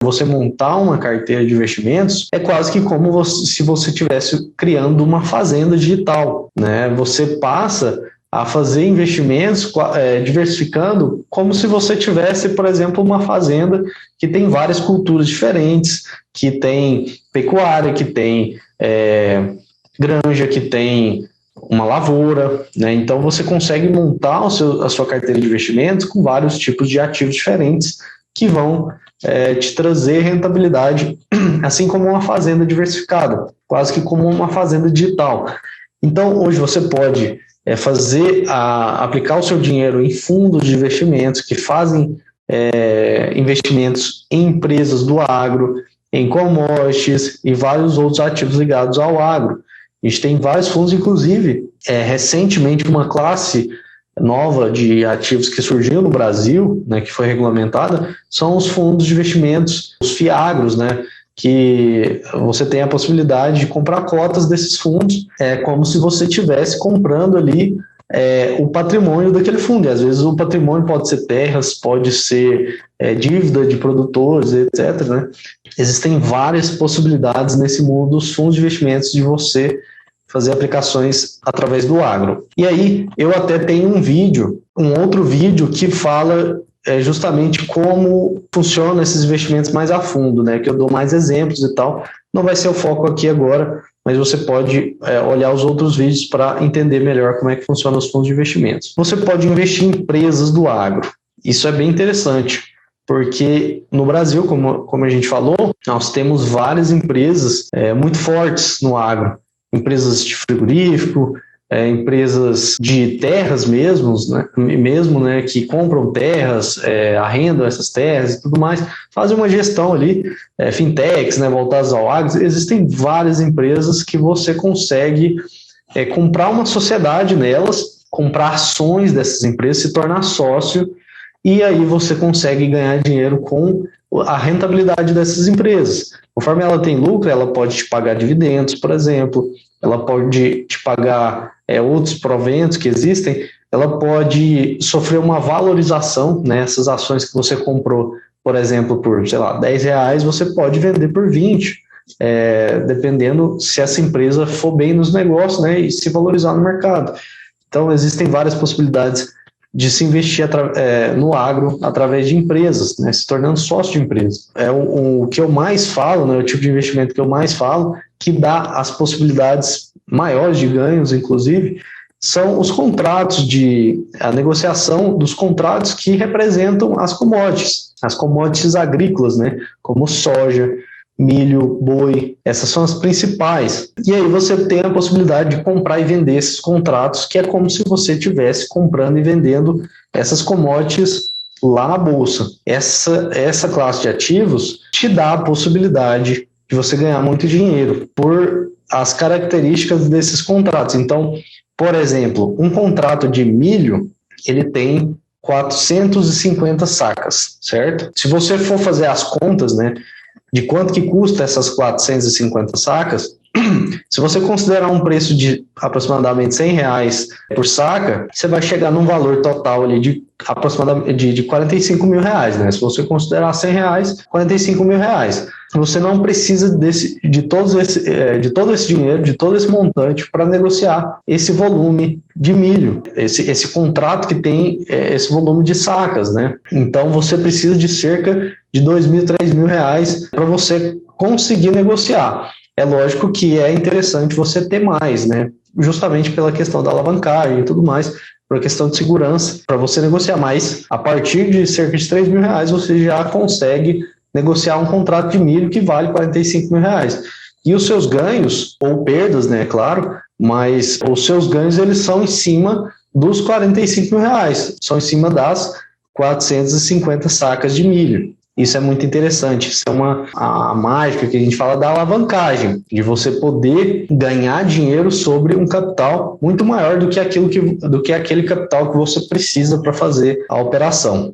Você montar uma carteira de investimentos é quase que como se você estivesse criando uma fazenda digital, né? Você passa a fazer investimentos diversificando como se você tivesse, por exemplo, uma fazenda que tem várias culturas diferentes, que tem pecuária, que tem granja, que tem uma lavoura, né? Então você consegue montar a sua carteira de investimentos com vários tipos de ativos diferentes que vão te trazer rentabilidade, assim como uma fazenda diversificada, quase que como uma fazenda digital. Então hoje você pode aplicar o seu dinheiro em fundos de investimentos que fazem investimentos em empresas do agro, em commodities e vários outros ativos ligados ao agro. A gente tem vários fundos, inclusive, recentemente uma classe nova de ativos que surgiu no Brasil, né, que foi regulamentada, são os fundos de investimentos, os FIAGROS, né, que você tem a possibilidade de comprar cotas desses fundos, como se você estivesse comprando ali o patrimônio daquele fundo. E às vezes o patrimônio pode ser terras, pode ser dívida de produtores, etc., né? Existem várias possibilidades nesse mundo dos fundos de investimentos de você fazer aplicações através do agro. E aí eu até tenho um outro vídeo que fala justamente como funcionam esses investimentos mais a fundo, né? Que eu dou mais exemplos e tal. Não vai ser o foco aqui agora, mas você pode olhar os outros vídeos para entender melhor como é que funcionam os fundos de investimentos. Você pode investir em empresas do agro. Isso é bem interessante, porque no Brasil, como a gente falou, nós temos várias empresas muito fortes no agro. Empresas de frigorífico, empresas de terras mesmo, né, que compram terras, arrendam essas terras e tudo mais, fazem uma gestão ali, fintechs, né, voltadas ao agro. Existem várias empresas que você consegue comprar uma sociedade nelas, comprar ações dessas empresas, se tornar sócio, e aí você consegue ganhar dinheiro com a rentabilidade dessas empresas. Conforme ela tem lucro, ela pode te pagar dividendos, por exemplo, ela pode te pagar outros proventos que existem, ela pode sofrer uma valorização, né? Essas ações que você comprou, por exemplo, por, sei lá, R$10, você pode vender por 20, dependendo se essa empresa for bem nos negócios, né? E se valorizar no mercado. Então, existem várias possibilidades de se investir no agro através de empresas, né, se tornando sócio de empresas. O que eu mais falo, né, o tipo de investimento que eu mais falo, que dá as possibilidades maiores de ganhos, inclusive, são os contratos a negociação dos contratos que representam as commodities agrícolas, né, como soja, milho, boi, essas são as principais. E aí você tem a possibilidade de comprar e vender esses contratos, que é como se você estivesse comprando e vendendo essas commodities lá na bolsa. Essa classe de ativos te dá a possibilidade de você ganhar muito dinheiro por as características desses contratos. Então, por exemplo, um contrato de milho, ele tem 450 sacas, certo? Se você for fazer as contas, né, de quanto que custa essas 450 sacas, se você considerar um preço de aproximadamente R$100 por saca, você vai chegar num valor total ali de aproximadamente de R$45 mil, né? Se você considerar R$100, R$45 mil. Você não precisa de todo esse dinheiro, de todo esse montante para negociar esse volume de milho, esse contrato que tem esse volume de sacas, né? Então você precisa de cerca de R$2.000, R$3.000 para você conseguir negociar. É lógico que é interessante você ter mais, né? Justamente pela questão da alavancagem e tudo mais, por questão de segurança, para você negociar mais. A partir de cerca de R$3.000, você já consegue negociar um contrato de milho que vale R$45 mil. E os seus ganhos, ou perdas, né, claro, mas os seus ganhos eles são em cima dos R$45 mil, são em cima das 450 sacas de milho. Isso é muito interessante, isso é a mágica que a gente fala da alavancagem, de você poder ganhar dinheiro sobre um capital muito maior do que aquele capital que você precisa para fazer a operação.